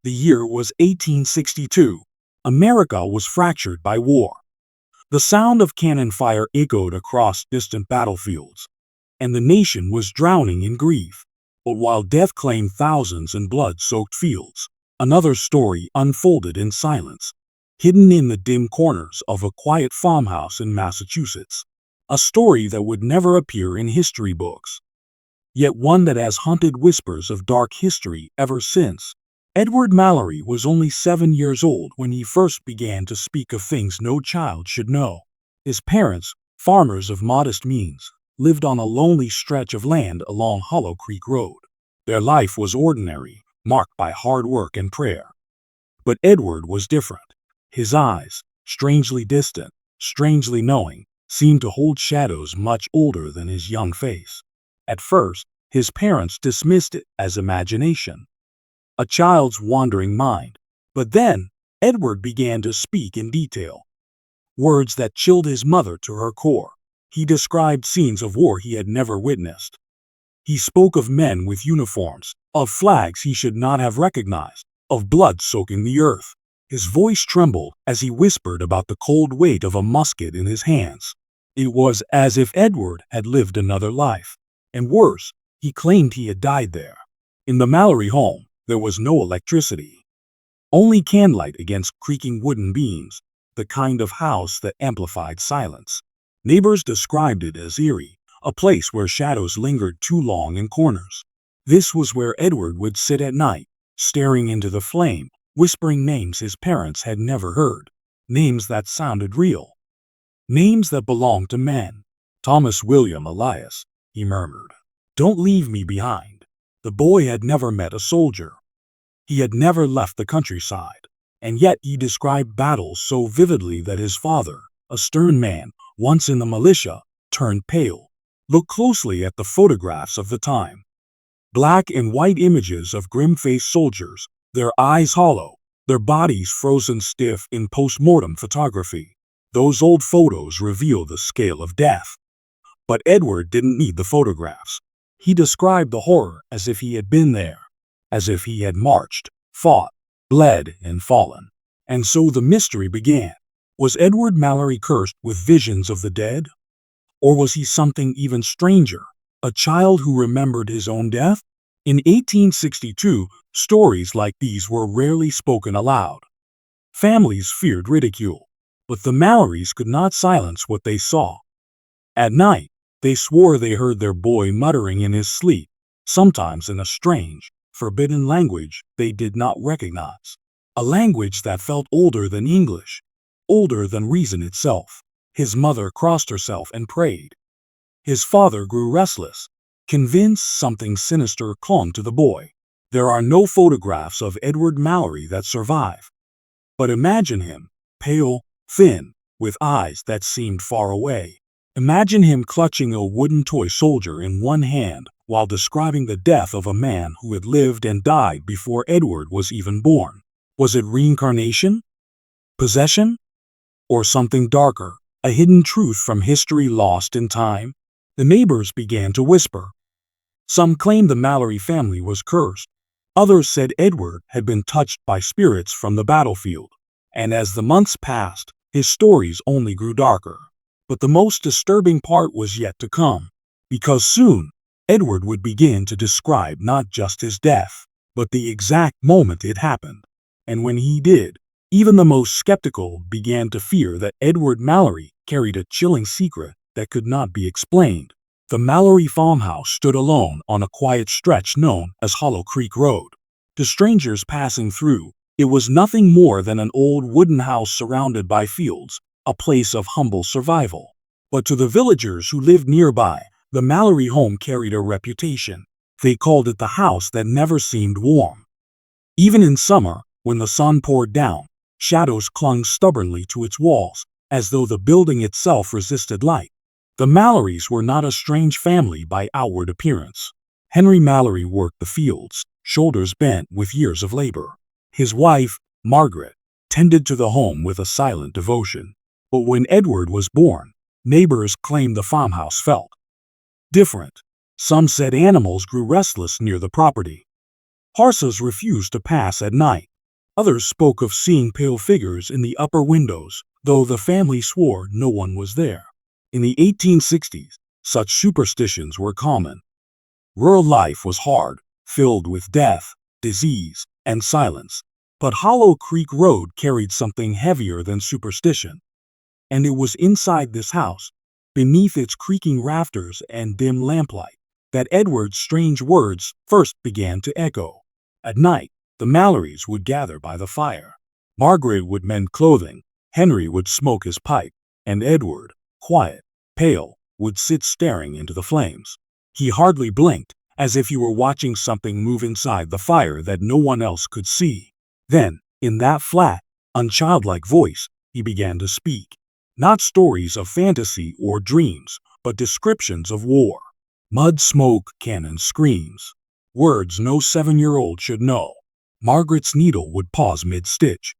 The year was 1862. America was fractured by war. The sound of cannon fire echoed across distant battlefields, and the nation was drowning in grief. But while death claimed thousands in blood-soaked fields, another story unfolded in silence, hidden in the dim corners of a quiet farmhouse in Massachusetts. A story that would never appear in history books, yet one that has haunted whispers of dark history ever since. Edward Mallory was only 7 years old when he first began to speak of things no child should know. His parents, farmers of modest means, lived on a lonely stretch of land along Hollow Creek Road. Their life was ordinary, marked by hard work and prayer. But Edward was different. His eyes, strangely distant, strangely knowing, seemed to hold shadows much older than his young face. At first, his parents dismissed it as imagination, a child's wandering mind. But then, Edward began to speak in detail, words that chilled his mother to her core. He described scenes of war he had never witnessed. He spoke of men with uniforms, of flags he should not have recognized, of blood soaking the earth. His voice trembled as he whispered about the cold weight of a musket in his hands. It was as if Edward had lived another life. And worse, he claimed he had died there. In the Mallory home, there was no electricity. Only candlelight against creaking wooden beams, the kind of house that amplified silence. Neighbors described it as eerie, a place where shadows lingered too long in corners. This was where Edward would sit at night, staring into the flame, whispering names his parents had never heard. Names that sounded real. Names that belonged to men. Thomas William Elias, he murmured. Don't leave me behind. The boy had never met a soldier. He had never left the countryside. And yet he described battles so vividly that his father, a stern man, once in the militia, turned pale. Look closely at the photographs of the time. Black and white images of grim-faced soldiers, their eyes hollow, their bodies frozen stiff in post-mortem photography. Those old photos reveal the scale of death. But Edward didn't need the photographs. He described the horror as if he had been there, as if he had marched, fought, bled, and fallen. And so the mystery began. Was Edward Mallory cursed with visions of the dead? Or was he something even stranger, a child who remembered his own death? In 1862, stories like these were rarely spoken aloud. Families feared ridicule, but the Mallorys could not silence what they saw. At night, they swore they heard their boy muttering in his sleep, sometimes in a strange, forbidden language they did not recognize. A language that felt older than English, older than reason itself. His mother crossed herself and prayed. His father grew restless, convinced something sinister clung to the boy. There are no photographs of Edward Mallory that survive. But imagine him, pale, thin, with eyes that seemed far away. Imagine him clutching a wooden toy soldier in one hand while describing the death of a man who had lived and died before Edward was even born. Was it reincarnation? Possession? Or something darker, a hidden truth from history lost in time? The neighbors began to whisper. Some claimed the Mallory family was cursed. Others said Edward had been touched by spirits from the battlefield. And as the months passed, his stories only grew darker. But the most disturbing part was yet to come, because soon, Edward would begin to describe not just his death, but the exact moment it happened. And when he did, even the most skeptical began to fear that Edward Mallory carried a chilling secret that could not be explained. The Mallory farmhouse stood alone on a quiet stretch known as Hollow Creek Road. To strangers passing through, it was nothing more than an old wooden house surrounded by fields, a place of humble survival. But to the villagers who lived nearby, the Mallory home carried a reputation. They called it the house that never seemed warm. Even in summer, when the sun poured down, shadows clung stubbornly to its walls, as though the building itself resisted light. The Mallorys were not a strange family by outward appearance. Henry Mallory worked the fields, shoulders bent with years of labor. His wife, Margaret, tended to the home with a silent devotion. But when Edward was born, neighbors claimed the farmhouse felt different. Some said animals grew restless near the property. Horses refused to pass at night, Others spoke of seeing pale figures in the upper windows, though the family swore no one was there. In the 1860s, such superstitions were common. Rural life was hard, filled with death, disease, and silence. But Hollow Creek Road carried something heavier than superstition. And it was inside this house, beneath its creaking rafters and dim lamplight, that Edward's strange words first began to echo. At night, the Mallorys would gather by the fire. Margaret would mend clothing, Henry would smoke his pipe, and Edward, quiet, pale, would sit staring into the flames. He hardly blinked, as if he were watching something move inside the fire that no one else could see. Then, in that flat, unchildlike voice, he began to speak. Not stories of fantasy or dreams, but descriptions of war. Mud, smoke, cannon, screams. Words no 7-year-old should know. Margaret's needle would pause mid-stitch.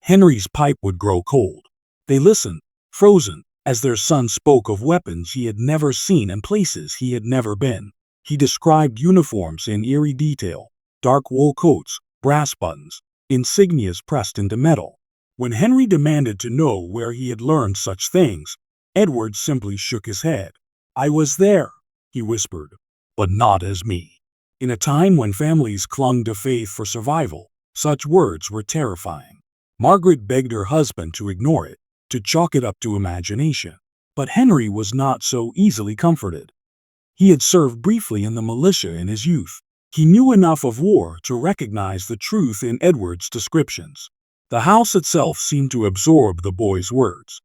Henry's pipe would grow cold. They listened, frozen, as their son spoke of weapons he had never seen and places he had never been. He described uniforms in eerie detail, dark wool coats, brass buttons, insignias pressed into metal. When Henry demanded to know where he had learned such things, Edward simply shook his head. "I was there," he whispered, "but not as me." In a time when families clung to faith for survival, such words were terrifying. Margaret begged her husband to ignore it, to chalk it up to imagination. But Henry was not so easily comforted. He had served briefly in the militia in his youth. He knew enough of war to recognize the truth in Edward's descriptions. The house itself seemed to absorb the boy's words.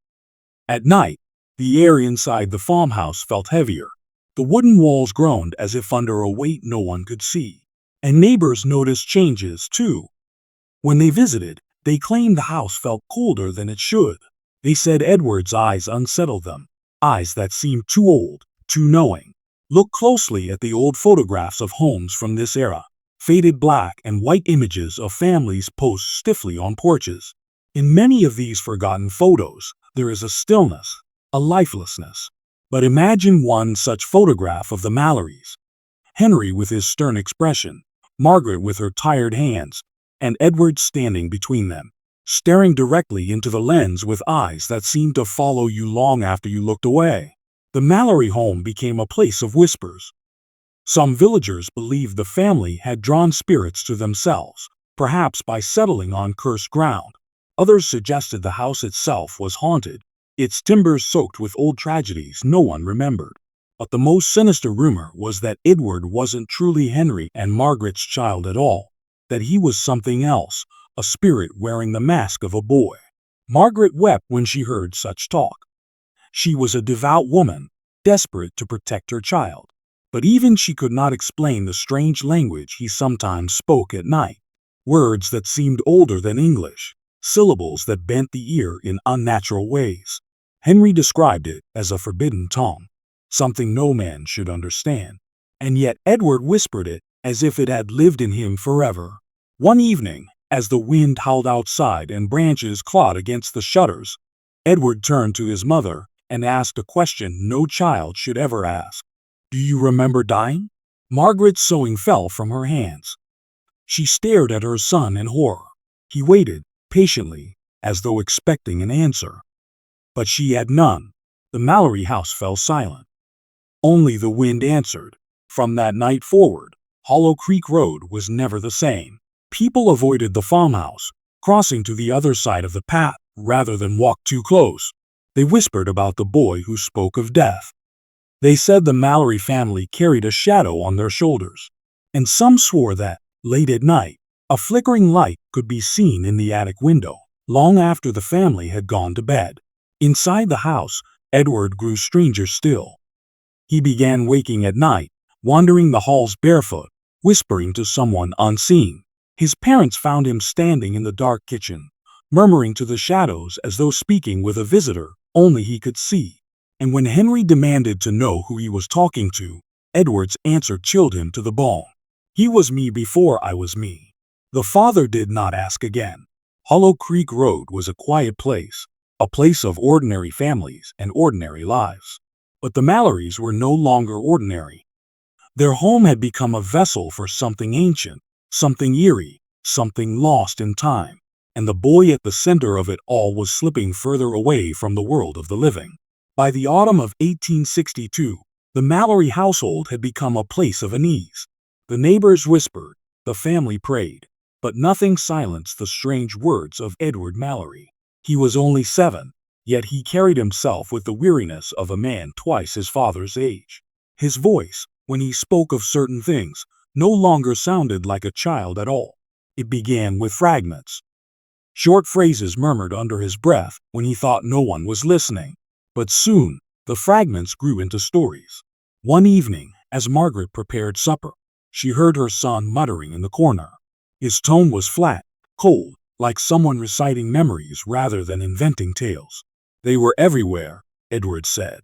At night, the air inside the farmhouse felt heavier. The wooden walls groaned as if under a weight no one could see. And neighbors noticed changes, too. When they visited, they claimed the house felt colder than it should. They said Edward's eyes unsettled them, eyes that seemed too old, too knowing. Look closely at the old photographs of homes from this era. Faded black and white images of families posed stiffly on porches. In many of these forgotten photos, there is a stillness, a lifelessness. But imagine one such photograph of the Mallorys. Henry with his stern expression, Margaret with her tired hands, and Edward standing between them, staring directly into the lens with eyes that seemed to follow you long after you looked away. The Mallory home became a place of whispers. Some villagers believed the family had drawn spirits to themselves, perhaps by settling on cursed ground. Others suggested the house itself was haunted, its timbers soaked with old tragedies no one remembered. But the most sinister rumor was that Edward wasn't truly Henry and Margaret's child at all, that he was something else, a spirit wearing the mask of a boy. Margaret wept when she heard such talk. She was a devout woman, desperate to protect her child. But even she could not explain the strange language he sometimes spoke at night. Words that seemed older than English, syllables that bent the ear in unnatural ways. Henry described it as a forbidden tongue, something no man should understand. And yet Edward whispered it as if it had lived in him forever. One evening, as the wind howled outside and branches clawed against the shutters, Edward turned to his mother and asked a question no child should ever ask. "Do you remember dying?" Margaret's sewing fell from her hands. She stared at her son in horror. He waited, patiently, as though expecting an answer. But she had none. The Mallory house fell silent. Only the wind answered. From that night forward, Hollow Creek Road was never the same. People avoided the farmhouse, crossing to the other side of the path rather than walk too close. They whispered about the boy who spoke of death. They said the Mallory family carried a shadow on their shoulders, and some swore that, late at night, a flickering light could be seen in the attic window, long after the family had gone to bed. Inside the house, Edward grew stranger still. He began waking at night, wandering the halls barefoot, whispering to someone unseen. His parents found him standing in the dark kitchen, murmuring to the shadows as though speaking with a visitor only he could see. And when Henry demanded to know who he was talking to, Edward's answer chilled him to the bone. "He was me before I was me." The father did not ask again. Hollow Creek Road was a quiet place, a place of ordinary families and ordinary lives. But the Mallorys were no longer ordinary. Their home had become a vessel for something ancient, something eerie, something lost in time, and the boy at the center of it all was slipping further away from the world of the living. By the autumn of 1862, the Mallory household had become a place of unease. The neighbors whispered, the family prayed, but nothing silenced the strange words of Edward Mallory. He was only 7, yet he carried himself with the weariness of a man twice his father's age. His voice, when he spoke of certain things, no longer sounded like a child at all. It began with fragments. Short phrases murmured under his breath when he thought no one was listening. But soon, the fragments grew into stories. One evening, as Margaret prepared supper, she heard her son muttering in the corner. His tone was flat, cold, like someone reciting memories rather than inventing tales. They were everywhere, Edward said.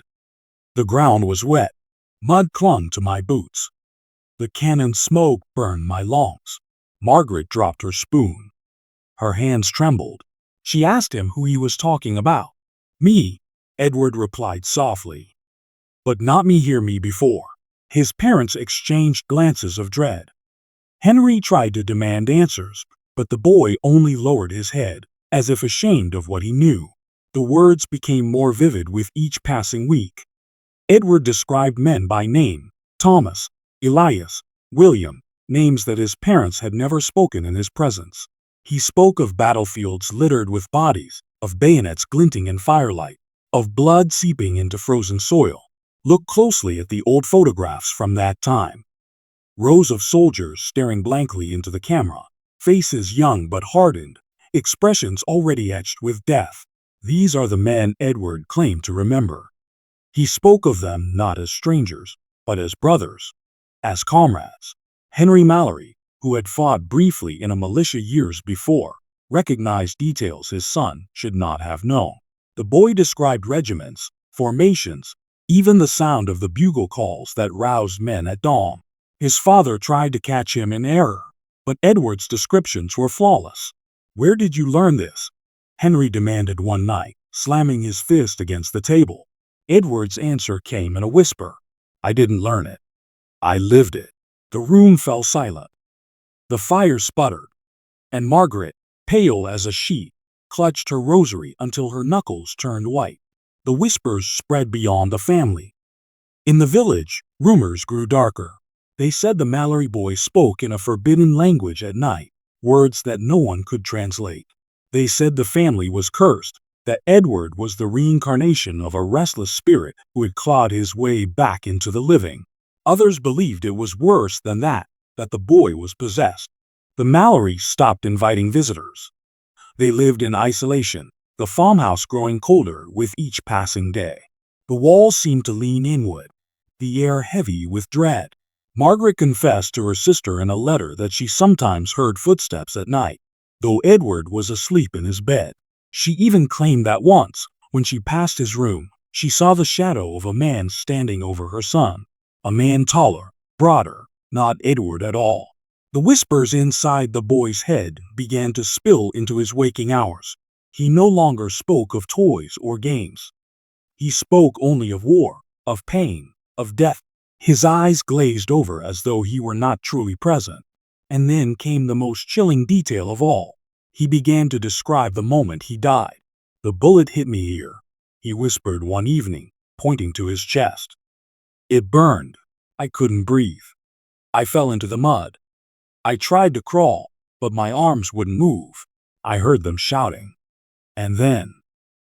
The ground was wet. Mud clung to my boots. The cannon smoke burned my lungs. Margaret dropped her spoon. Her hands trembled. She asked him who he was talking about. Me, Edward replied softly. But not me. Hear me before. His parents exchanged glances of dread. Henry tried to demand answers, but the boy only lowered his head, as if ashamed of what he knew. The words became more vivid with each passing week. Edward described men by name: Thomas, Elias, William, names that his parents had never spoken in his presence. He spoke of battlefields littered with bodies, of bayonets glinting in firelight, of blood seeping into frozen soil. Look closely at the old photographs from that time. Rows of soldiers staring blankly into the camera, faces young but hardened, expressions already etched with death. These are the men Edward claimed to remember. He spoke of them not as strangers, but as brothers, as comrades. Henry Mallory, who had fought briefly in a militia years before, recognized details his son should not have known. The boy described regiments, formations, even the sound of the bugle calls that roused men at dawn. His father tried to catch him in error, but Edward's descriptions were flawless. Where did you learn this? Henry demanded one night, slamming his fist against the table. Edward's answer came in a whisper. I didn't learn it. I lived it. The room fell silent. The fire sputtered, and Margaret, pale as a sheet, clutched her rosary until her knuckles turned white. The whispers spread beyond the family. In the village, rumors grew darker. They said the Mallory boy spoke in a forbidden language at night, words that no one could translate. They said the family was cursed, that Edward was the reincarnation of a restless spirit who had clawed his way back into the living. Others believed it was worse than that the boy was possessed. The Mallorys stopped inviting visitors. They lived in isolation, the farmhouse growing colder with each passing day. The walls seemed to lean inward, the air heavy with dread. Margaret confessed to her sister in a letter that she sometimes heard footsteps at night, though Edward was asleep in his bed. She even claimed that once, when she passed his room, she saw the shadow of a man standing over her son. A man taller, broader, not Edward at all. The whispers inside the boy's head began to spill into his waking hours. He no longer spoke of toys or games. He spoke only of war, of pain, of death. His eyes glazed over as though he were not truly present. And then came the most chilling detail of all. He began to describe the moment he died. The bullet hit me here, he whispered one evening, pointing to his chest. It burned. I couldn't breathe. I fell into the mud. I tried to crawl, but my arms wouldn't move. I heard them shouting. And then,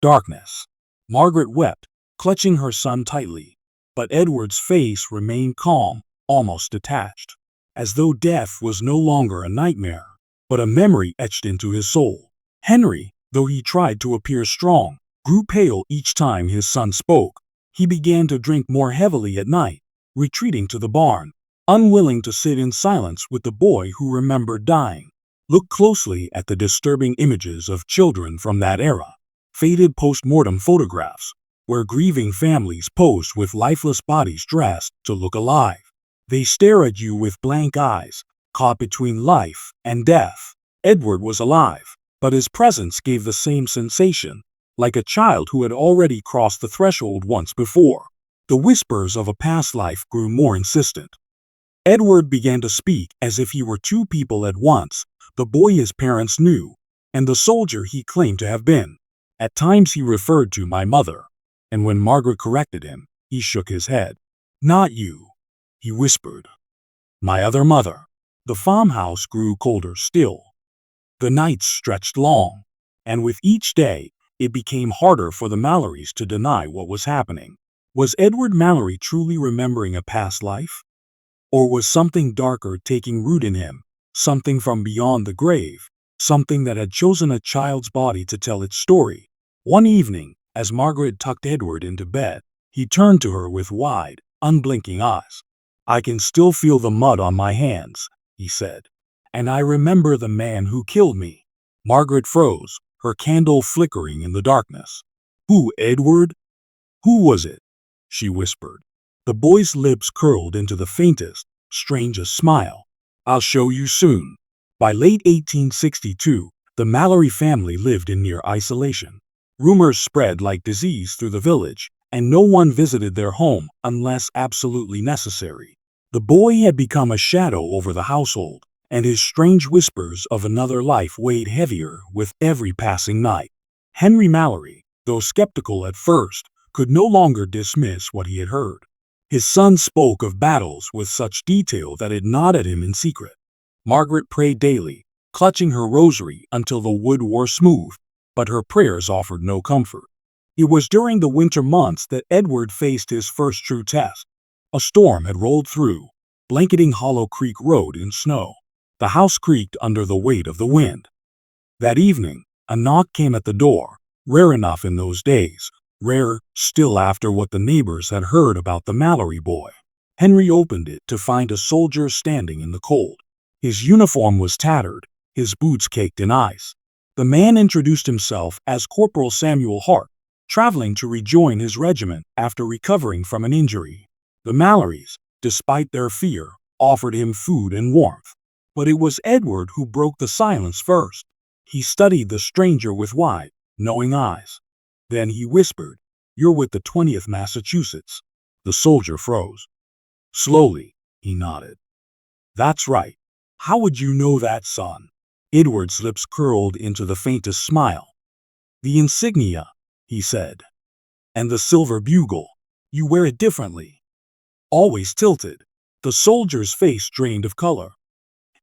darkness. Margaret wept, clutching her son tightly, but Edward's face remained calm, almost detached, as though death was no longer a nightmare, but a memory etched into his soul. Henry, though he tried to appear strong, grew pale each time his son spoke. He began to drink more heavily at night, retreating to the barn, unwilling to sit in silence with the boy who remembered dying. Look closely at the disturbing images of children from that era. Faded post-mortem photographs, where grieving families pose with lifeless bodies dressed to look alive. They stare at you with blank eyes, caught between life and death. Edward was alive, but his presence gave the same sensation, like a child who had already crossed the threshold once before. The whispers of a past life grew more insistent. Edward began to speak as if he were two people at once, the boy his parents knew, and the soldier he claimed to have been. At times he referred to my mother, and when Margaret corrected him, he shook his head. Not you, he whispered. My other mother. The farmhouse grew colder still. The nights stretched long, and with each day, it became harder for the Mallorys to deny what was happening. Was Edward Mallory truly remembering a past life? Or was something darker taking root in him, something from beyond the grave, something that had chosen a child's body to tell its story? One evening, as Margaret tucked Edward into bed, he turned to her with wide, unblinking eyes. I can still feel the mud on my hands, he said. And I remember the man who killed me. Margaret froze, her candle flickering in the darkness. Who, Edward? Who was it? She whispered. The boy's lips curled into the faintest, strangest smile. I'll show you soon. By late 1862, the Mallory family lived in near isolation. Rumors spread like disease through the village, and no one visited their home unless absolutely necessary. The boy had become a shadow over the household, and his strange whispers of another life weighed heavier with every passing night. Henry Mallory, though skeptical at first, could no longer dismiss what he had heard. His son spoke of battles with such detail that it gnawed at him in secret. Margaret prayed daily, clutching her rosary until the wood wore smooth, but her prayers offered no comfort. It was during the winter months that Edward faced his first true test. A storm had rolled through, blanketing Hollow Creek Road in snow. The house creaked under the weight of the wind. That evening, a knock came at the door, rare enough in those days, rare still after what the neighbors had heard about the Mallory boy. Henry opened it to find a soldier standing in the cold. His uniform was tattered, his boots caked in ice. The man introduced himself as Corporal Samuel Hart, traveling to rejoin his regiment after recovering from an injury. The Mallorys, despite their fear, offered him food and warmth. But it was Edward who broke the silence first. He studied the stranger with wide, knowing eyes. Then he whispered, "You're with the 20th Massachusetts." The soldier froze. Slowly, he nodded. "That's right. How would you know that, son?" Edward's lips curled into the faintest smile. "The insignia," he said. "And the silver bugle. You wear it differently." Always tilted. The soldier's face drained of color.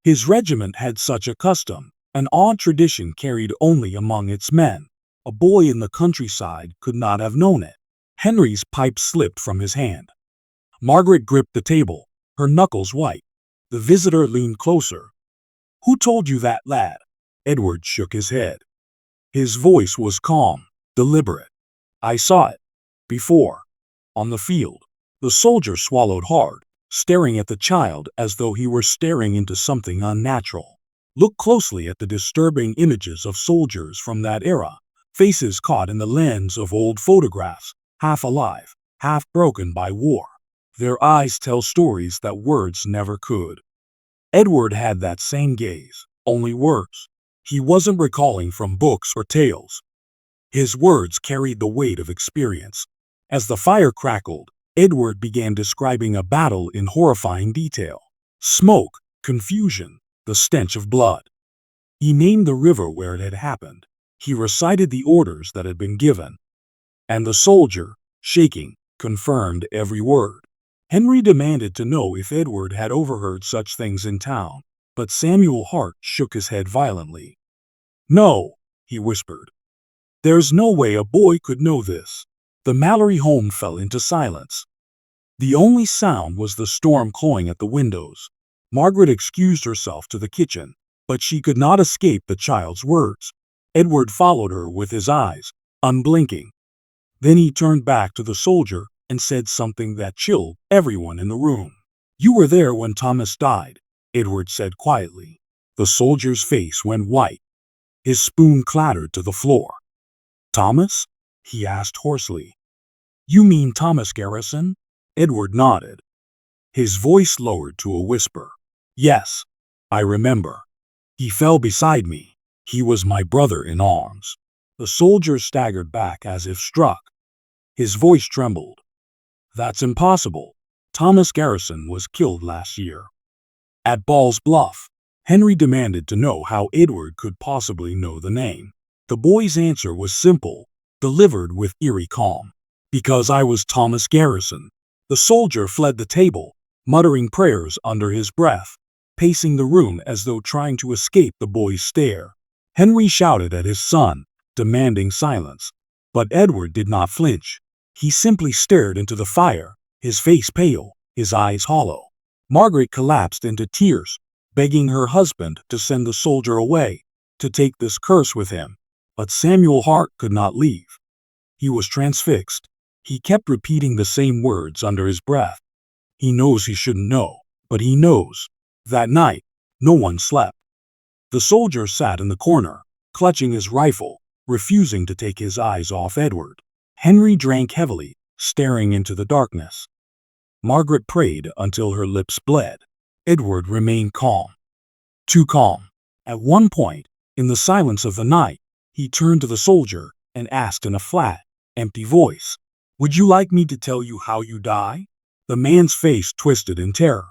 His regiment had such a custom, an odd tradition carried only among its men. A boy in the countryside could not have known it. Henry's pipe slipped from his hand. Margaret gripped the table, her knuckles white. The visitor leaned closer. "Who told you that, lad?" Edward shook his head. His voice was calm, deliberate. "I saw it. Before. On the field." The soldier swallowed hard, staring at the child as though he were staring into something unnatural. Look closely at the disturbing images of soldiers from that era, faces caught in the lens of old photographs, half alive, half broken by war. Their eyes tell stories that words never could. Edward had that same gaze, only worse. He wasn't recalling from books or tales. His words carried the weight of experience. As the fire crackled, Edward began describing a battle in horrifying detail. Smoke, confusion, the stench of blood. He named the river where it had happened. He recited the orders that had been given. And the soldier, shaking, confirmed every word. Henry demanded to know if Edward had overheard such things in town, but Samuel Hart shook his head violently. "No," he whispered. "There's no way a boy could know this." The Mallory home fell into silence. The only sound was the storm clawing at the windows. Margaret excused herself to the kitchen, but she could not escape the child's words. Edward followed her with his eyes, unblinking. Then he turned back to the soldier and said something that chilled everyone in the room. "You were there when Thomas died," Edward said quietly. The soldier's face went white. His spoon clattered to the floor. "Thomas?" he asked hoarsely. "You mean Thomas Garrison?" Edward nodded. His voice lowered to a whisper. "Yes, I remember. He fell beside me. He was my brother in arms." The soldier staggered back as if struck. His voice trembled. "That's impossible. Thomas Garrison was killed last year." "At Ball's Bluff," Henry demanded to know how Edward could possibly know the name. The boy's answer was simple, delivered with eerie calm. "Because I was Thomas Garrison." The soldier fled the table, muttering prayers under his breath, pacing the room as though trying to escape the boy's stare. Henry shouted at his son, demanding silence. But Edward did not flinch. He simply stared into the fire, his face pale, his eyes hollow. Margaret collapsed into tears, begging her husband to send the soldier away, to take this curse with him. But Samuel Hart could not leave. He was transfixed. He kept repeating the same words under his breath. He knows he shouldn't know, but he knows. That night, no one slept. The soldier sat in the corner, clutching his rifle, refusing to take his eyes off Edward. Henry drank heavily, staring into the darkness. Margaret prayed until her lips bled. Edward remained calm. Too calm. At one point, in the silence of the night, he turned to the soldier and asked in a flat, empty voice, "Would you like me to tell you how you die?" The man's face twisted in terror.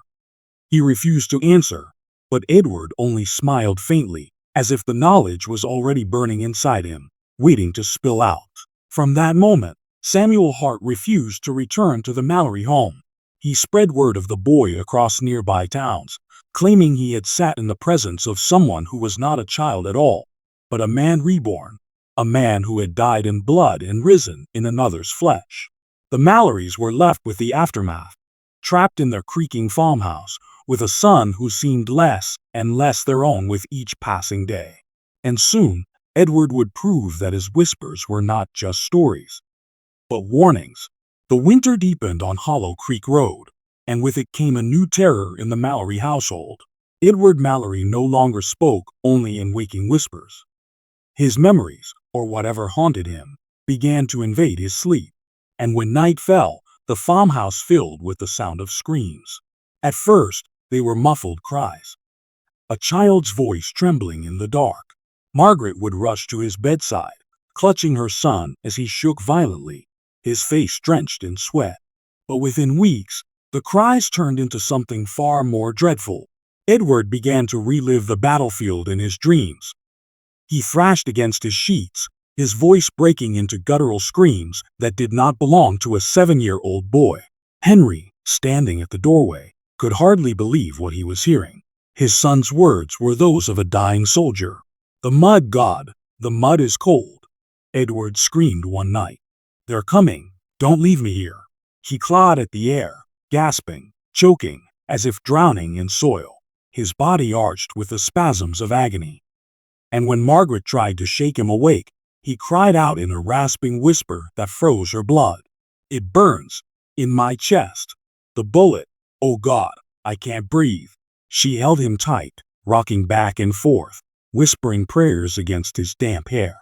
He refused to answer, but Edward only smiled faintly, as if the knowledge was already burning inside him, waiting to spill out. From that moment, Samuel Hart refused to return to the Mallory home. He spread word of the boy across nearby towns, claiming he had sat in the presence of someone who was not a child at all, but a man reborn, a man who had died in blood and risen in another's flesh. The Mallorys were left with the aftermath, trapped in their creaking farmhouse, with a son who seemed less and less their own with each passing day. And soon, Edward would prove that his whispers were not just stories, but warnings. The winter deepened on Hollow Creek Road, and with it came a new terror in the Mallory household. Edward Mallory no longer spoke only in waking whispers. His memories, or whatever haunted him, began to invade his sleep, and when night fell, the farmhouse filled with the sound of screams. At first, they were muffled cries, a child's voice trembling in the dark. Margaret would rush to his bedside, clutching her son as he shook violently, his face drenched in sweat. But within weeks, the cries turned into something far more dreadful. Edward began to relive the battlefield in his dreams. He thrashed against his sheets, his voice breaking into guttural screams that did not belong to a 7-year-old boy. Henry, standing at the doorway, could hardly believe what he was hearing. His son's words were those of a dying soldier. "The mud, God, the mud is cold," Edward screamed one night. "They're coming, don't leave me here." He clawed at the air, gasping, choking, as if drowning in soil. His body arched with the spasms of agony. And when Margaret tried to shake him awake, he cried out in a rasping whisper that froze her blood. "It burns, in my chest. The bullet, oh God, I can't breathe." She held him tight, rocking back and forth, whispering prayers against his damp hair.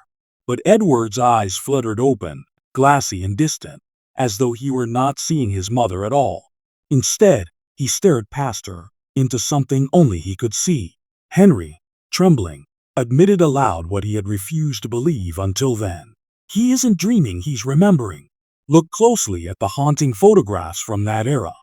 But Edward's eyes fluttered open, glassy and distant, as though he were not seeing his mother at all. Instead, he stared past her, into something only he could see. Henry, trembling, admitted aloud what he had refused to believe until then. "He isn't dreaming, he's remembering." Look closely at the haunting photographs from that era.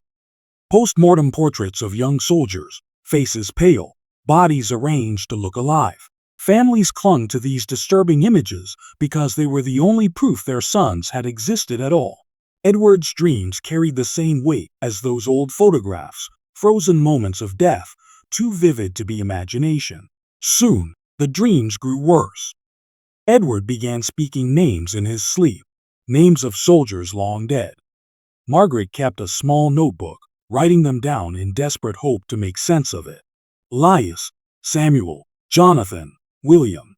Post-mortem portraits of young soldiers, faces pale, bodies arranged to look alive. Families clung to these disturbing images because they were the only proof their sons had existed at all. Edward's dreams carried the same weight as those old photographs, frozen moments of death, too vivid to be imagination. Soon, the dreams grew worse. Edward began speaking names in his sleep, names of soldiers long dead. Margaret kept a small notebook, writing them down in desperate hope to make sense of it. Elias, Samuel, Jonathan, William.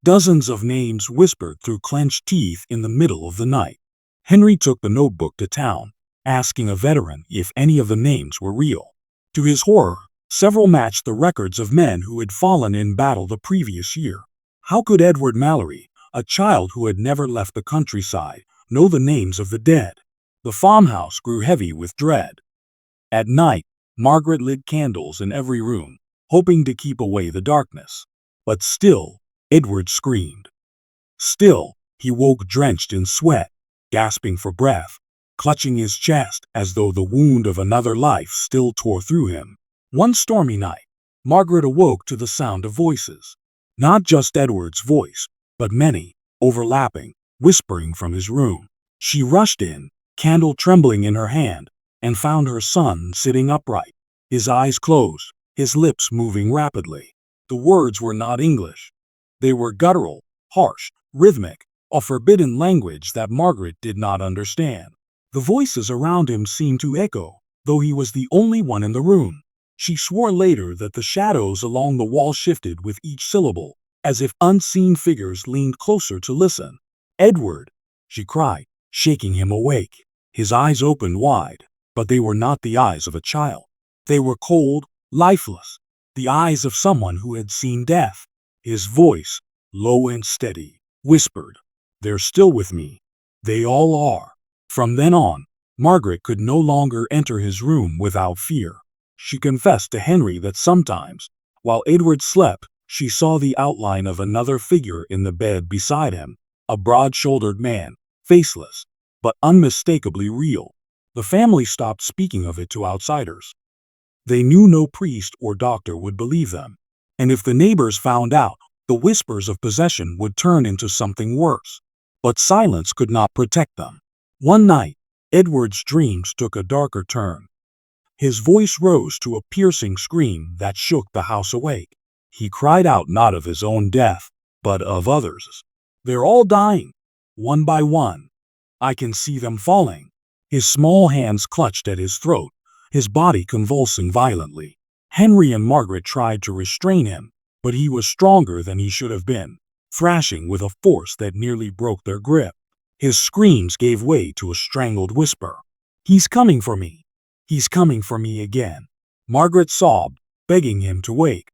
Dozens of names whispered through clenched teeth in the middle of the night. Henry took the notebook to town, asking a veteran if any of the names were real. To his horror, several matched the records of men who had fallen in battle the previous year. How could Edward Mallory, a child who had never left the countryside, know the names of the dead? The farmhouse grew heavy with dread. At night, Margaret lit candles in every room, hoping to keep away the darkness. But still, Edward screamed. Still, he woke drenched in sweat, gasping for breath, clutching his chest as though the wound of another life still tore through him. One stormy night, Margaret awoke to the sound of voices. Not just Edward's voice, but many, overlapping, whispering from his room. She rushed in, candle trembling in her hand, and found her son sitting upright, his eyes closed, his lips moving rapidly. The words were not English. They were guttural, harsh, rhythmic, a forbidden language that Margaret did not understand. The voices around him seemed to echo, though he was the only one in the room. She swore later that the shadows along the wall shifted with each syllable, as if unseen figures leaned closer to listen. "Edward!" she cried, shaking him awake. His eyes opened wide, but they were not the eyes of a child. They were cold, lifeless, the eyes of someone who had seen death. His voice, low and steady, whispered, "They're still with me. They all are." From then on, Margaret could no longer enter his room without fear. She confessed to Henry that sometimes, while Edward slept, she saw the outline of another figure in the bed beside him, a broad-shouldered man, faceless, but unmistakably real. The family stopped speaking of it to outsiders. They knew no priest or doctor would believe them, and if the neighbors found out, the whispers of possession would turn into something worse. But silence could not protect them. One night, Edward's dreams took a darker turn. His voice rose to a piercing scream that shook the house awake. He cried out not of his own death, but of others. "They're all dying, one by one. I can see them falling." His small hands clutched at his throat, his body convulsing violently. Henry and Margaret tried to restrain him, but he was stronger than he should have been, thrashing with a force that nearly broke their grip. His screams gave way to a strangled whisper. "He's coming for me. He's coming for me again." Margaret sobbed, begging him to wake.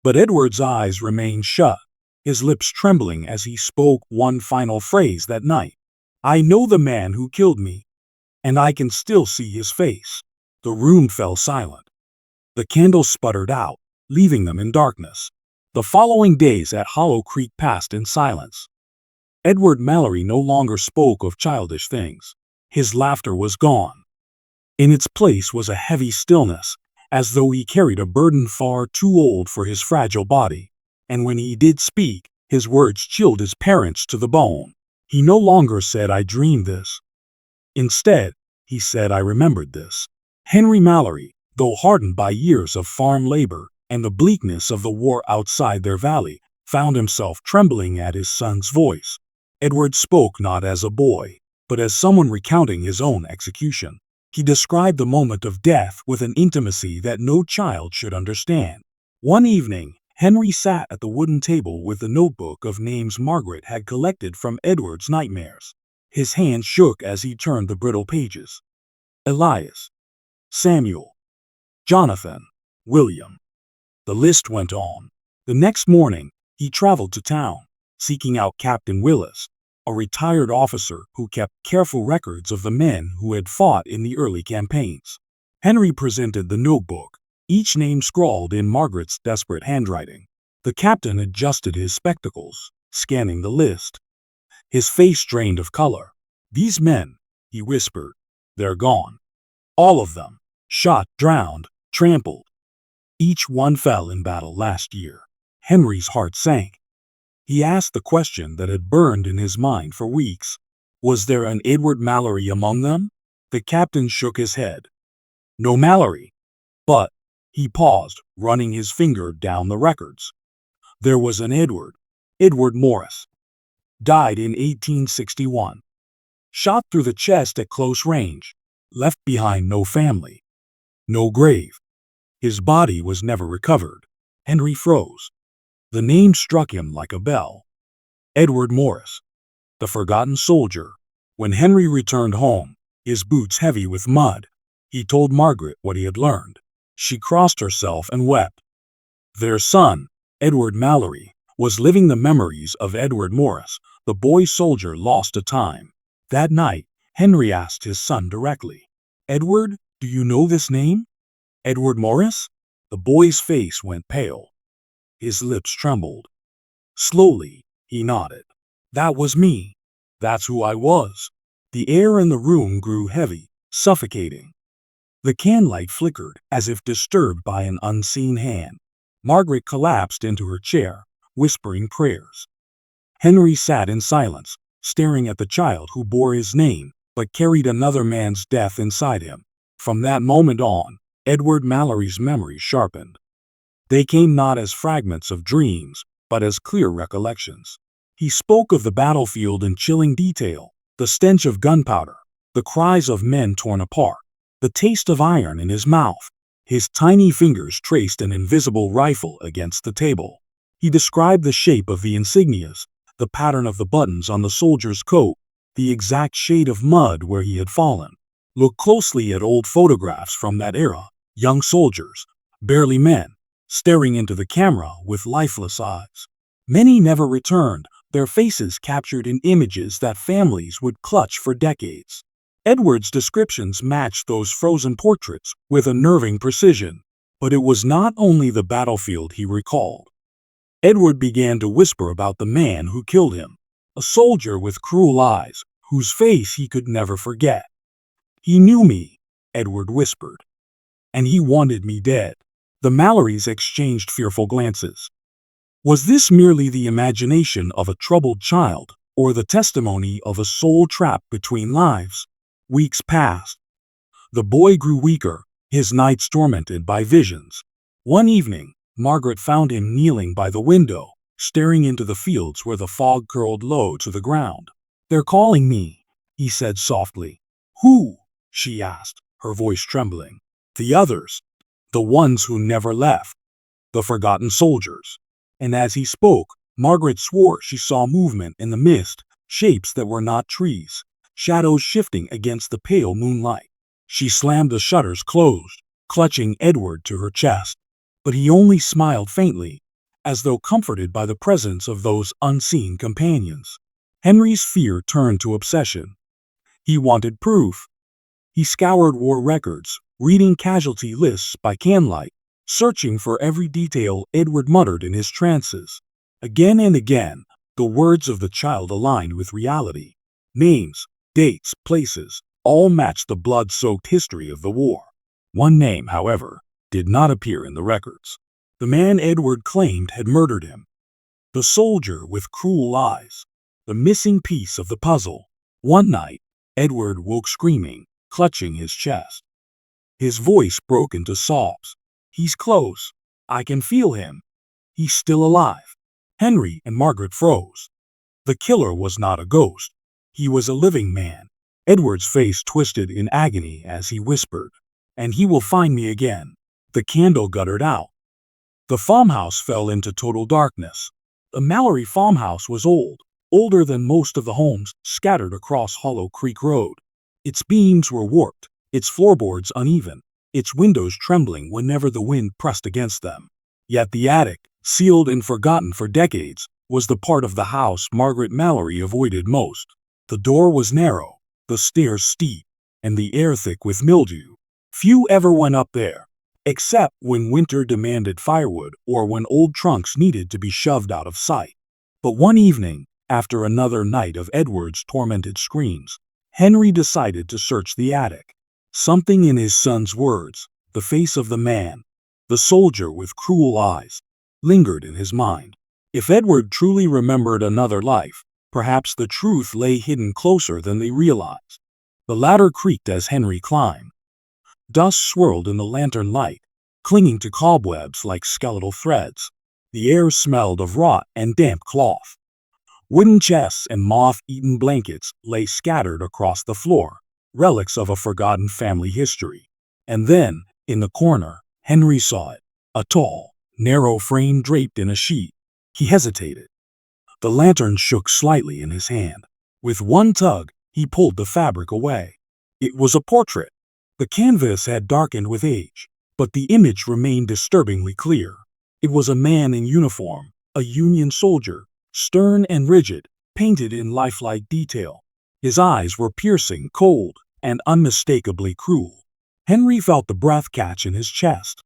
But Edward's eyes remained shut, his lips trembling as he spoke one final phrase that night. "I know the man who killed me, and I can still see his face." The room fell silent. The candles sputtered out, leaving them in darkness. The following days at Hollow Creek passed in silence. Edward Mallory no longer spoke of childish things. His laughter was gone. In its place was a heavy stillness, as though he carried a burden far too old for his fragile body. And when he did speak, his words chilled his parents to the bone. He no longer said, "I dreamed this." Instead, he said, "I remembered this." Henry Mallory, though hardened by years of farm labor and the bleakness of the war outside their valley, found himself trembling at his son's voice. Edward spoke not as a boy, but as someone recounting his own execution. He described the moment of death with an intimacy that no child should understand. One evening, Henry sat at the wooden table with the notebook of names Margaret had collected from Edward's nightmares. His hand shook as he turned the brittle pages. Elias, Samuel, Jonathan, William. The list went on. The next morning, he traveled to town, seeking out Captain Willis, a retired officer who kept careful records of the men who had fought in the early campaigns. Henry presented the notebook, each name scrawled in Margaret's desperate handwriting. The captain adjusted his spectacles, scanning the list. His face drained of color. "These men," he whispered, "they're gone. All of them. Shot, drowned, trampled. Each one fell in battle last year." Henry's heart sank. He asked the question that had burned in his mind for weeks. Was there an Edward Mallory among them? The captain shook his head. "No Mallory. But," he paused, running his finger down the records. "There was an Edward. Edward Morris. Died in 1861. Shot through the chest at close range. Left behind no family. No grave. His body was never recovered." Henry froze. The name struck him like a bell. Edward Morris, the forgotten soldier. When Henry returned home, his boots heavy with mud, he told Margaret what he had learned. She crossed herself and wept. Their son, Edward Mallory, was living the memories of Edward Morris, the boy soldier lost to time. That night, Henry asked his son directly, "Edward, do you know this name? Edward Morris?" The boy's face went pale. His lips trembled. Slowly, he nodded. "That was me. That's who I was." The air in the room grew heavy, suffocating. The candlelight flickered as if disturbed by an unseen hand. Margaret collapsed into her chair, whispering prayers. Henry sat in silence, staring at the child who bore his name, but carried another man's death inside him. From that moment on, Edward Mallory's memories sharpened. They came not as fragments of dreams, but as clear recollections. He spoke of the battlefield in chilling detail, the stench of gunpowder, the cries of men torn apart, the taste of iron in his mouth. His tiny fingers traced an invisible rifle against the table. He described the shape of the insignias, the pattern of the buttons on the soldier's coat, the exact shade of mud where he had fallen. Look closely at old photographs from that era, young soldiers, barely men, staring into the camera with lifeless eyes. Many never returned, their faces captured in images that families would clutch for decades. Edward's descriptions matched those frozen portraits with unnerving precision, but it was not only the battlefield he recalled. Edward began to whisper about the man who killed him, a soldier with cruel eyes, whose face he could never forget. "He knew me," Edward whispered, "and he wanted me dead." The Mallorys exchanged fearful glances. Was this merely the imagination of a troubled child, or the testimony of a soul trapped between lives? Weeks passed. The boy grew weaker, his nights tormented by visions. One evening, Margaret found him kneeling by the window, staring into the fields where the fog curled low to the ground. "They're calling me," he said softly. "Who?" she asked, her voice trembling. "The others. The ones who never left. The forgotten soldiers." And as he spoke, Margaret swore she saw movement in the mist, shapes that were not trees, shadows shifting against the pale moonlight. She slammed the shutters closed, clutching Edward to her chest. But he only smiled faintly, as though comforted by the presence of those unseen companions. Henry's fear turned to obsession. He wanted proof. He scoured war records, reading casualty lists by candlelight, searching for every detail Edward muttered in his trances. Again and again, the words of the child aligned with reality. Names, dates, places, all matched the blood-soaked history of the war. One name, however, did not appear in the records. The man Edward claimed had murdered him. The soldier with cruel eyes. The missing piece of the puzzle. One night, Edward woke screaming, clutching his chest. His voice broke into sobs. "He's close. I can feel him. He's still alive." Henry and Margaret froze. The killer was not a ghost. He was a living man. Edward's face twisted in agony as he whispered, "And he will find me again." The candle guttered out. The farmhouse fell into total darkness. The Mallory farmhouse was old, older than most of the homes scattered across Hollow Creek Road. Its beams were warped, its floorboards uneven, its windows trembling whenever the wind pressed against them. Yet the attic, sealed and forgotten for decades, was the part of the house Margaret Mallory avoided most. The door was narrow, the stairs steep, and the air thick with mildew. Few ever went up there, except when winter demanded firewood or when old trunks needed to be shoved out of sight. But one evening, after another night of Edward's tormented screams, Henry decided to search the attic. Something in his son's words, the face of the man, the soldier with cruel eyes, lingered in his mind. If Edward truly remembered another life, perhaps the truth lay hidden closer than they realized. The ladder creaked as Henry climbed. Dust swirled in the lantern light, clinging to cobwebs like skeletal threads. The air smelled of rot and damp cloth. Wooden chests and moth-eaten blankets lay scattered across the floor, relics of a forgotten family history. And then, in the corner, Henry saw it, a tall, narrow frame draped in a sheet. He hesitated. The lantern shook slightly in his hand. With one tug, he pulled the fabric away. It was a portrait. The canvas had darkened with age, but the image remained disturbingly clear. It was a man in uniform, a Union soldier, stern and rigid, painted in lifelike detail. His eyes were piercing, cold, and unmistakably cruel. Henry felt the breath catch in his chest.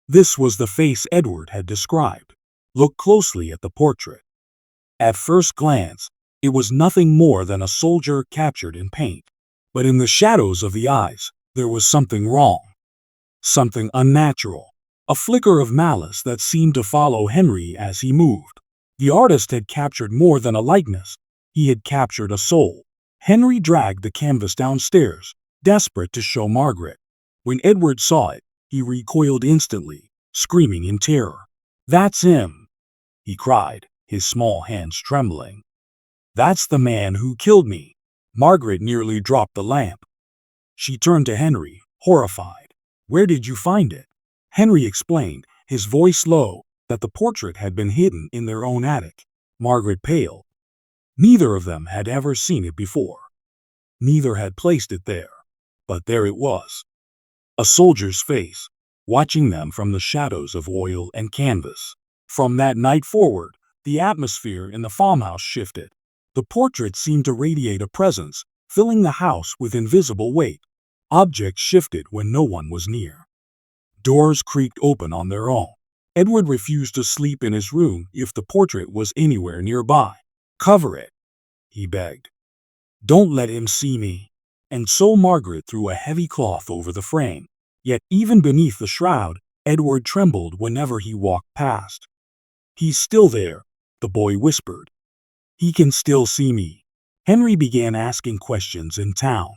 This was the face Edward had described. Look closely at the portrait. At first glance, it was nothing more than a soldier captured in paint. But in the shadows of the eyes, there was something wrong. Something unnatural. a flicker of malice that seemed to follow Henry as he moved. The artist had captured more than a likeness. He had captured a soul. Henry dragged the canvas downstairs, desperate to show Margaret. When Edward saw it, he recoiled instantly, screaming in terror. "That's him!" he cried, his small hands trembling. "That's the man who killed me!" Margaret nearly dropped the lamp. She turned to Henry, horrified. "Where did you find it?" Henry explained, his voice low, that the portrait had been hidden in their own attic. Margaret paled. Neither of them had ever seen it before. Neither had placed it there. But there it was. A soldier's face, watching them from the shadows of oil and canvas. From that night forward, the atmosphere in the farmhouse shifted. The portrait seemed to radiate a presence, filling the house with invisible weight. Objects shifted when no one was near. Doors creaked open on their own. Edward refused to sleep in his room if the portrait was anywhere nearby. "Cover it," he begged. "Don't let him see me." And so Margaret threw a heavy cloth over the frame. Yet even beneath the shroud, Edward trembled whenever he walked past. "He's still there," the boy whispered. "He can still see me." Henry began asking questions in town.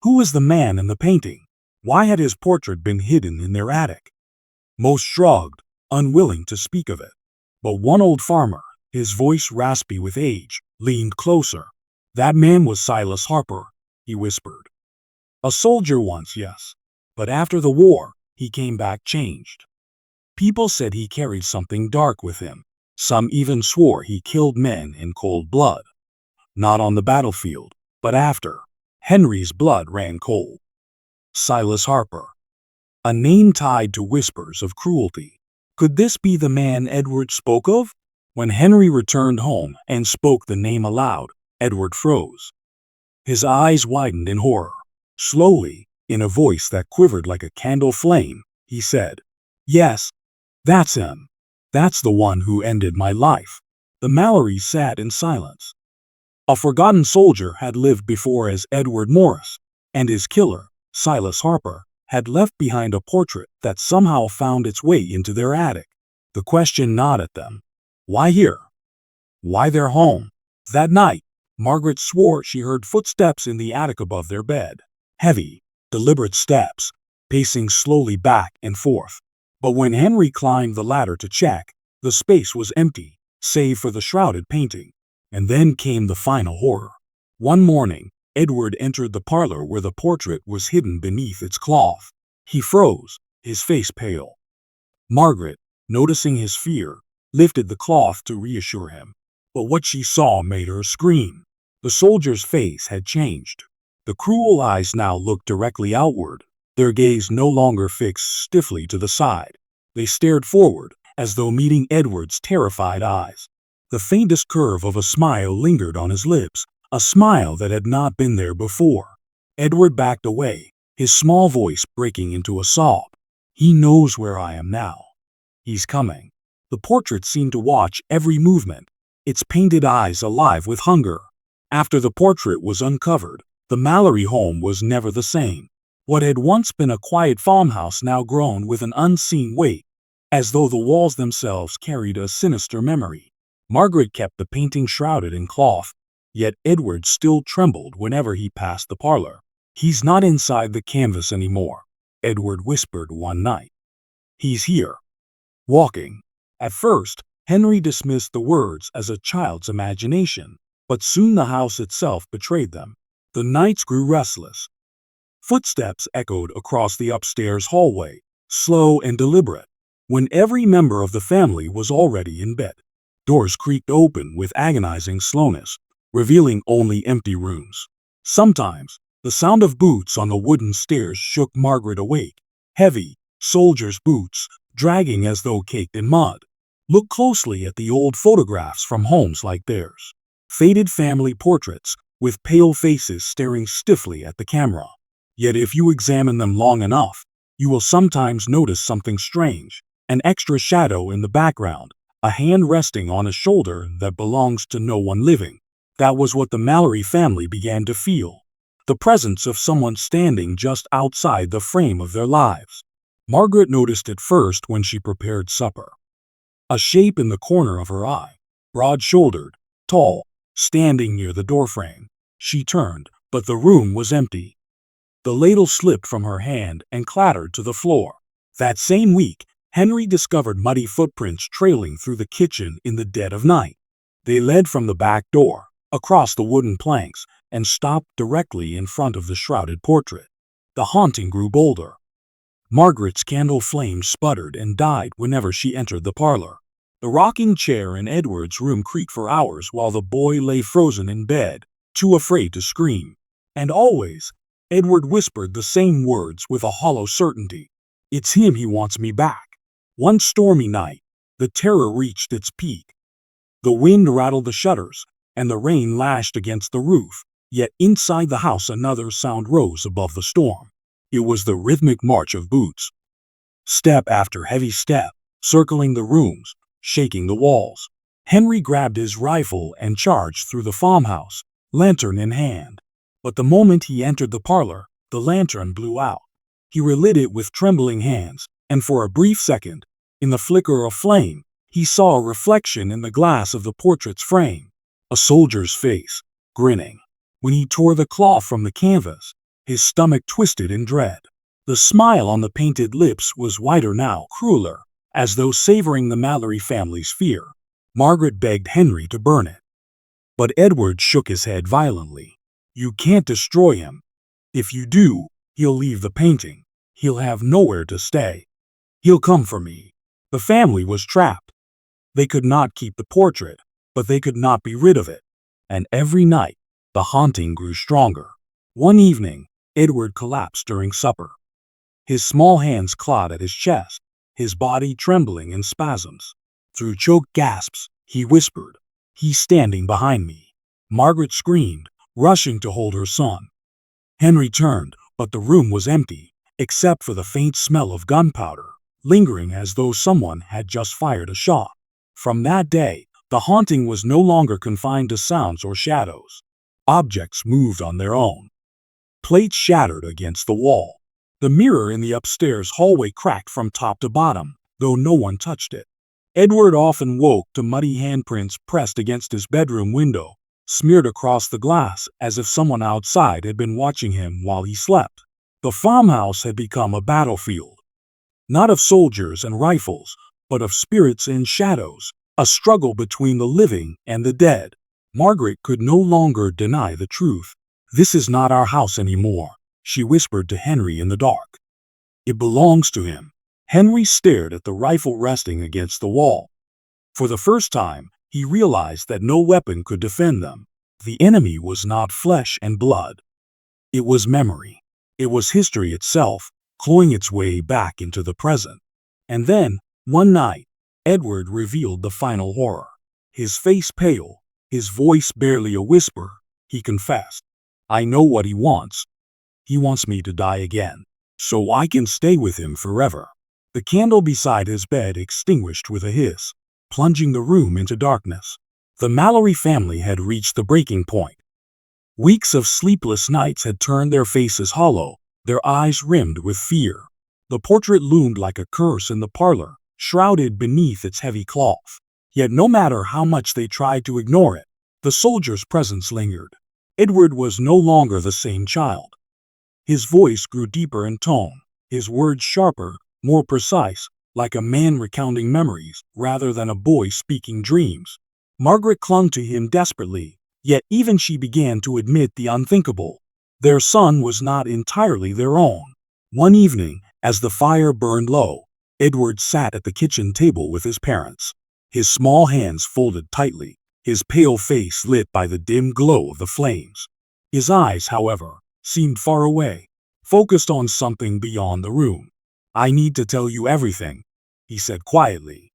Who was the man in the painting? Why had his portrait been hidden in their attic? Most shrugged, unwilling to speak of it. But one old farmer, his voice raspy with age, leaned closer. "That man was Silas Harper," he whispered. "A soldier once, yes. But after the war, he came back changed. People said he carried something dark with him. Some even swore he killed men in cold blood. Not on the battlefield, but after. Henry's blood ran cold. Silas Harper. A name tied to whispers of cruelty. Could this be the man Edward spoke of? When Henry returned home and spoke the name aloud, Edward froze. His eyes widened in horror. Slowly, in a voice that quivered like a candle flame, he said, "Yes, that's him. That's the one who ended my life." The Mallorys sat in silence. A forgotten soldier had lived before as Edward Morris, and his killer, Silas Harper, had left behind a portrait that somehow found its way into their attic. The question gnawed at them. Why here? Why their home? That night, Margaret swore she heard footsteps in the attic above their bed. Heavy, deliberate steps, pacing slowly back and forth. But when Henry climbed the ladder to check, the space was empty, save for the shrouded painting. And then came the final horror. One morning, Edward entered the parlor where the portrait was hidden beneath its cloth. He froze, his face pale. Margaret, noticing his fear, lifted the cloth to reassure him. But what she saw made her scream. The soldier's face had changed. The cruel eyes now looked directly outward, their gaze no longer fixed stiffly to the side. They stared forward, as though meeting Edward's terrified eyes. The faintest curve of a smile lingered on his lips, a smile that had not been there before. Edward backed away, his small voice breaking into a sob. "He knows where I am now. He's coming." The portrait seemed to watch every movement, its painted eyes alive with hunger. After the portrait was uncovered, the Mallory home was never the same. What had once been a quiet farmhouse now groaned with an unseen weight, as though the walls themselves carried a sinister memory. Margaret kept the painting shrouded in cloth, yet Edward still trembled whenever he passed the parlor. "He's not inside the canvas anymore," Edward whispered one night. "He's here, walking." At first, Henry dismissed the words as a child's imagination, but soon the house itself betrayed them. The nights grew restless. Footsteps echoed across the upstairs hallway, slow and deliberate, when every member of the family was already in bed. Doors creaked open with agonizing slowness, revealing only empty rooms. Sometimes, the sound of boots on the wooden stairs shook Margaret awake. Heavy, soldiers' boots, dragging as though caked in mud. Look closely at the old photographs from homes like theirs. Faded family portraits, with pale faces staring stiffly at the camera. Yet if you examine them long enough, you will sometimes notice something strange, an extra shadow in the background, a hand resting on a shoulder that belongs to no one living. That was what the Mallory family began to feel. The presence of someone standing just outside the frame of their lives. Margaret noticed it first when she prepared supper. A shape in the corner of her eye, broad-shouldered, tall, standing near the doorframe. She turned, but the room was empty. The ladle slipped from her hand and clattered to the floor. That same week, Henry discovered muddy footprints trailing through the kitchen in the dead of night. They led from the back door, across the wooden planks, and stopped directly in front of the shrouded portrait. The haunting grew bolder. Margaret's candle flame sputtered and died whenever she entered the parlor. The rocking chair in Edward's room creaked for hours while the boy lay frozen in bed, too afraid to scream. And always, Edward whispered the same words with a hollow certainty. "It's him, he wants me back." One stormy night, the terror reached its peak. The wind rattled the shutters, and the rain lashed against the roof, yet inside the house another sound rose above the storm. It was the rhythmic march of boots. Step after heavy step, circling the rooms, shaking the walls. Henry grabbed his rifle and charged through the farmhouse, lantern in hand. But the moment he entered the parlor, the lantern blew out. He relit it with trembling hands, and for a brief second, in the flicker of flame, he saw a reflection in the glass of the portrait's frame. A soldier's face, grinning. When he tore the cloth from the canvas, his stomach twisted in dread. The smile on the painted lips was wider now, crueler, as though savoring the Mallory family's fear. Margaret begged Henry to burn it. But Edward shook his head violently. "You can't destroy him. If you do, he'll leave the painting. He'll have nowhere to stay. He'll come for me." The family was trapped. They could not keep the portrait, but they could not be rid of it. And every night, the haunting grew stronger. One evening, Edward collapsed during supper. His small hands clawed at his chest, his body trembling in spasms. Through choked gasps, he whispered, "He's standing behind me." Margaret screamed, rushing to hold her son. Henry turned, but the room was empty, except for the faint smell of gunpowder, lingering as though someone had just fired a shot. From that day, the haunting was no longer confined to sounds or shadows. Objects moved on their own. Plates shattered against the wall. The mirror in the upstairs hallway cracked from top to bottom, though no one touched it. Edward often woke to muddy handprints pressed against his bedroom window, smeared across the glass as if someone outside had been watching him while he slept. The farmhouse had become a battlefield. Not of soldiers and rifles, but of spirits and shadows, a struggle between the living and the dead. Margaret could no longer deny the truth. "This is not our house anymore," she whispered to Henry in the dark. "It belongs to him." Henry stared at the rifle resting against the wall. For the first time, he realized that no weapon could defend them. The enemy was not flesh and blood. It was memory. It was history itself, clawing its way back into the present. And then, one night, Edward revealed the final horror. His face pale, his voice barely a whisper, he confessed, "I know what he wants. He wants me to die again, so I can stay with him forever." The candle beside his bed extinguished with a hiss, plunging the room into darkness. The Mallory family had reached the breaking point. Weeks of sleepless nights had turned their faces hollow, their eyes rimmed with fear. The portrait loomed like a curse in the parlor, shrouded beneath its heavy cloth. Yet no matter how much they tried to ignore it, the soldier's presence lingered. Edward was no longer the same child. His voice grew deeper in tone, his words sharper, more precise, like a man recounting memories rather than a boy speaking dreams. Margaret clung to him desperately, yet even she began to admit the unthinkable. Their son was not entirely their own. One evening, as the fire burned low, Edward sat at the kitchen table with his parents. His small hands folded tightly, his pale face lit by the dim glow of the flames. His eyes, however, seemed far away, focused on something beyond the room. "I need to tell you everything," he said quietly.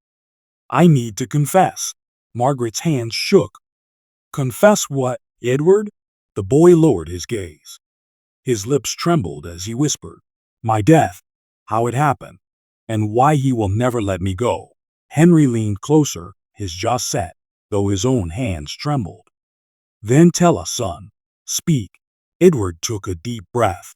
"I need to confess." Margaret's hands shook. "Confess what, Edward?" The boy lowered his gaze. His lips trembled as he whispered, "My death, how it happened, and why he will never let me go." Henry leaned closer, his jaw set, though his own hands trembled. "Then tell us, son. Speak." Edward took a deep breath.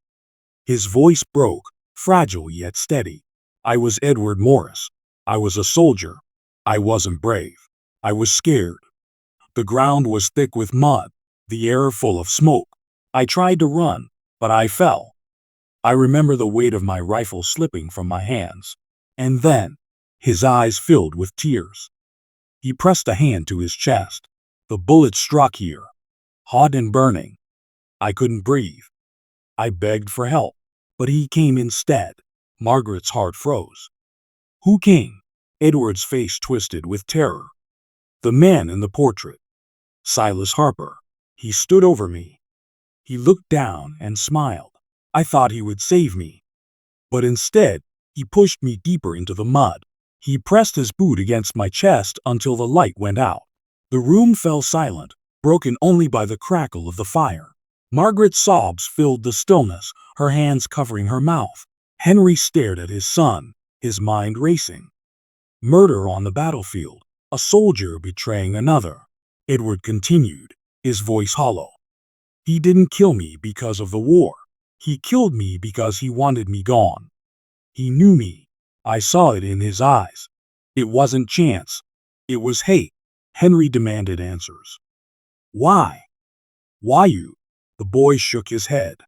His voice broke, fragile yet steady. I was Edward Morris. I was a soldier. I wasn't brave. I was scared. The ground was thick with mud, the air full of smoke. I tried to run, but I fell. I remember the weight of my rifle slipping from my hands. And then, his eyes filled with tears. He pressed a hand to his chest. The bullet struck here, hot and burning. I couldn't breathe. I begged for help, but he came instead. Margaret's heart froze. Who came? Edward's face twisted with terror. The man in the portrait. Silas Harper. He stood over me. He looked down and smiled. I thought he would save me. But instead, he pushed me deeper into the mud. He pressed his boot against my chest until the light went out. The room fell silent, broken only by the crackle of the fire. Margaret's sobs filled the stillness, her hands covering her mouth. Henry stared at his son, his mind racing. Murder on the battlefield, a soldier betraying another. Edward continued, his voice hollow. He didn't kill me because of the war. He killed me because he wanted me gone. He knew me. I saw it in his eyes. It wasn't chance. It was hate. Henry demanded answers. Why? Why you? The boy shook his head.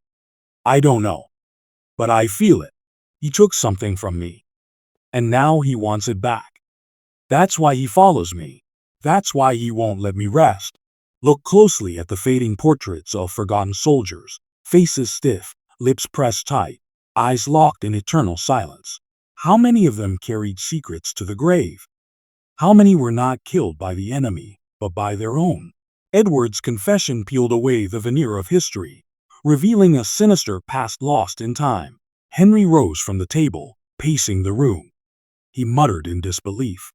I don't know. But I feel it. He took something from me. And now he wants it back. That's why he follows me. That's why he won't let me rest. Look closely at the fading portraits of forgotten soldiers, faces stiff, lips pressed tight, eyes locked in eternal silence. How many of them carried secrets to the grave? How many were not killed by the enemy, but by their own? Edward's confession peeled away the veneer of history, revealing a sinister past lost in time. Henry rose from the table, pacing the room. He muttered in disbelief.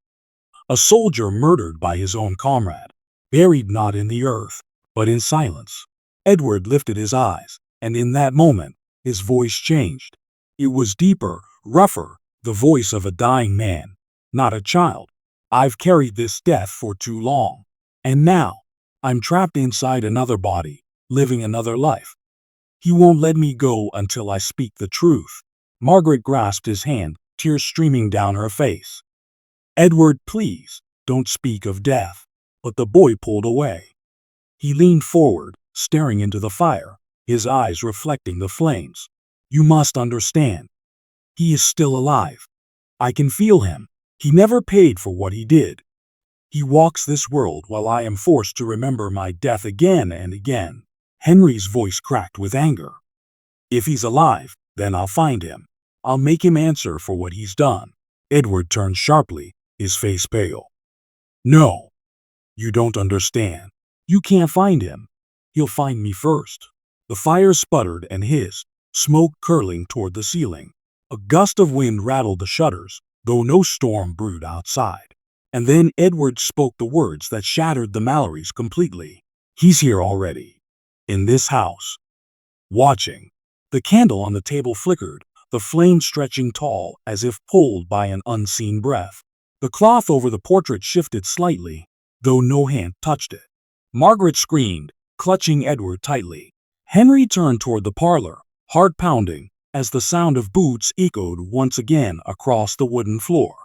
A soldier murdered by his own comrade, buried not in the earth, but in silence. Edward lifted his eyes, and in that moment, his voice changed. It was deeper, rougher, the voice of a dying man, not a child. I've carried this death for too long, and now, I'm trapped inside another body, living another life. He won't let me go until I speak the truth. Margaret grasped his hand, tears streaming down her face. Edward, please, don't speak of death. But the boy pulled away. He leaned forward, staring into the fire, his eyes reflecting the flames. You must understand. He is still alive. I can feel him. He never paid for what he did. He walks this world while I am forced to remember my death again and again. Henry's voice cracked with anger. If he's alive, then I'll find him. I'll make him answer for what he's done. Edward turned sharply, his face pale. No, you don't understand. You can't find him. He'll find me first. The fire sputtered and hissed, smoke curling toward the ceiling. A gust of wind rattled the shutters, though no storm brewed outside. And then Edward spoke the words that shattered the Mallorys completely. He's here already. In this house. Watching. The candle on the table flickered, the flame stretching tall as if pulled by an unseen breath. The cloth over the portrait shifted slightly, though no hand touched it. Margaret screamed, clutching Edward tightly. Henry turned toward the parlor, heart pounding, as the sound of boots echoed once again across the wooden floor.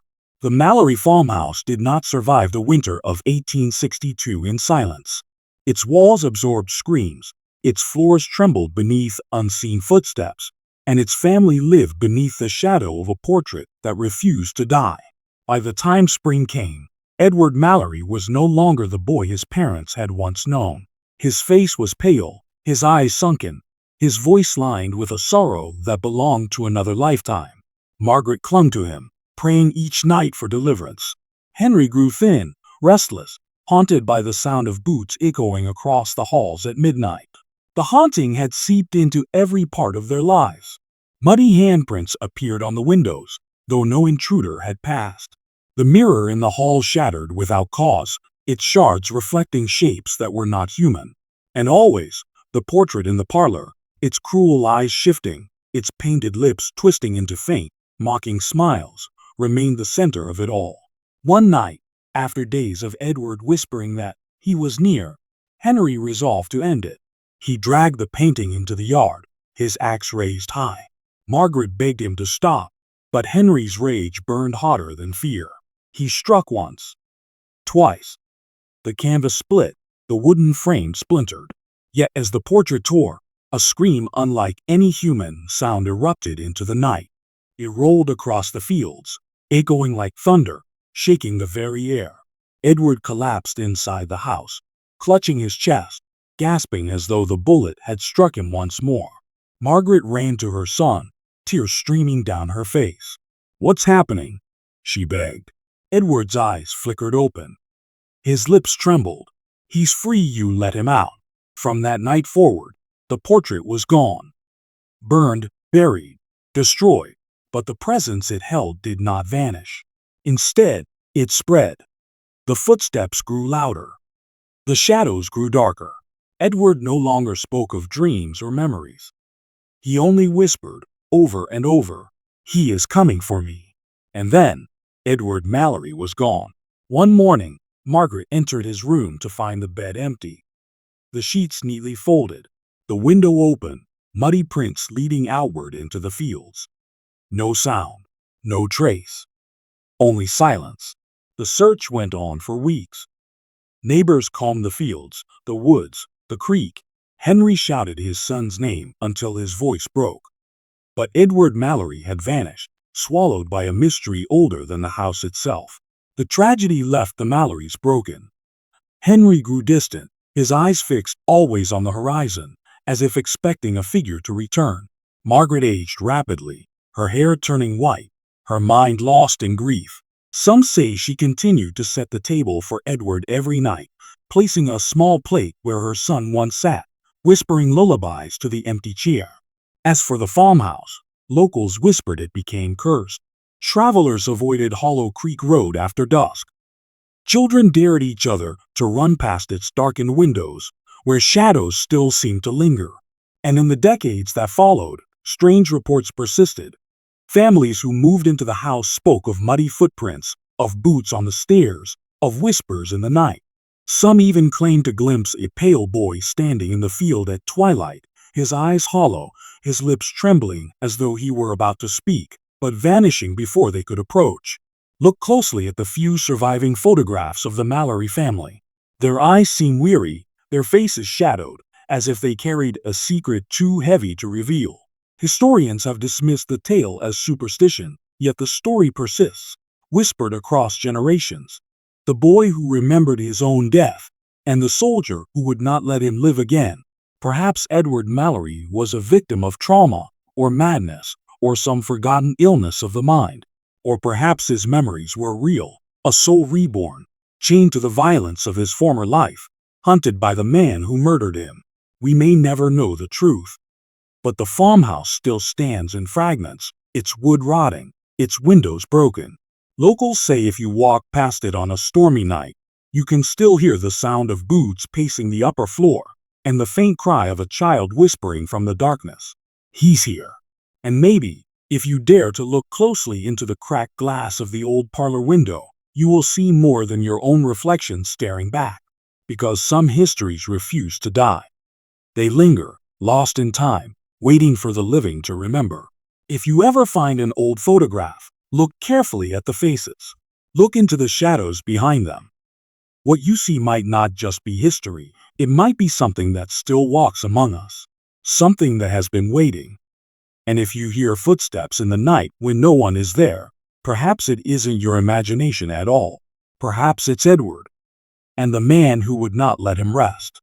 The Mallory farmhouse did not survive the winter of 1862 in silence. Its walls absorbed screams, its floors trembled beneath unseen footsteps, and its family lived beneath the shadow of a portrait that refused to die. By the time spring came, Edward Mallory was no longer the boy his parents had once known. His face was pale, his eyes sunken, his voice lined with a sorrow that belonged to another lifetime. Margaret clung to him, praying each night for deliverance. Henry grew thin, restless, haunted by the sound of boots echoing across the halls at midnight. The haunting had seeped into every part of their lives. Muddy handprints appeared on the windows, though no intruder had passed. The mirror in the hall shattered without cause, its shards reflecting shapes that were not human. And always, the portrait in the parlor, its cruel eyes shifting, its painted lips twisting into faint, mocking smiles, remained the center of it all. One night, after days of Edward whispering that he was near, Henry resolved to end it. He dragged the painting into the yard, his axe raised high. Margaret begged him to stop, But Henry's rage burned hotter than fear. He struck once, twice. The canvas split, the wooden frame splintered. Yet as the portrait tore, a scream unlike any human sound erupted into the night. It rolled across the fields, echoing like thunder, shaking the very air. Edward collapsed inside the house, clutching his chest, gasping as though the bullet had struck him once more. Margaret ran to her son, tears streaming down her face. "What's happening?" she begged. Edward's eyes flickered open. His lips trembled. "He's free, you let him out." From that night forward, the portrait was gone. Burned, buried, destroyed. But the presence it held did not vanish. Instead, it spread. The footsteps grew louder. The shadows grew darker. Edward no longer spoke of dreams or memories. He only whispered, over and over, "He is coming for me." And then, Edward Mallory was gone. One morning, Margaret entered his room to find the bed empty. The sheets neatly folded, the window open, muddy prints leading outward into the fields. No sound, no trace, only silence. The search went on for weeks. Neighbors combed the fields, the woods, the creek. Henry shouted his son's name until his voice broke. But Edward Mallory had vanished, swallowed by a mystery older than the house itself. The tragedy left the Mallorys broken. Henry grew distant, his eyes fixed always on the horizon, as if expecting a figure to return. Margaret aged rapidly, her hair turning white, her mind lost in grief. Some say she continued to set the table for Edward every night, placing a small plate where her son once sat, whispering lullabies to the empty chair. As for the farmhouse, locals whispered it became cursed. Travelers avoided Hollow Creek Road after dusk. Children dared each other to run past its darkened windows, where shadows still seemed to linger. And in the decades that followed, strange reports persisted. Families who moved into the house spoke of muddy footprints, of boots on the stairs, of whispers in the night. Some even claimed to glimpse a pale boy standing in the field at twilight, his eyes hollow, his lips trembling as though he were about to speak, but vanishing before they could approach. Look closely at the few surviving photographs of the Mallory family. Their eyes seem weary, their faces shadowed, as if they carried a secret too heavy to reveal. Historians have dismissed the tale as superstition, yet the story persists, whispered across generations. The boy who remembered his own death, and the soldier who would not let him live again. Perhaps Edward Mallory was a victim of trauma, or madness, or some forgotten illness of the mind. Or perhaps his memories were real, a soul reborn, chained to the violence of his former life, hunted by the man who murdered him. We may never know the truth. But the farmhouse still stands in fragments, its wood rotting, its windows broken. Locals say if you walk past it on a stormy night, you can still hear the sound of boots pacing the upper floor, and the faint cry of a child whispering from the darkness, "He's here." And maybe, if you dare to look closely into the cracked glass of the old parlor window, you will see more than your own reflection staring back. Because some histories refuse to die. They linger, lost in time, waiting for the living to remember. If you ever find an old photograph, look carefully at the faces. Look into the shadows behind them. What you see might not just be history, it might be something that still walks among us. Something that has been waiting. And if you hear footsteps in the night when no one is there, perhaps it isn't your imagination at all. Perhaps it's Edward, and the man who would not let him rest.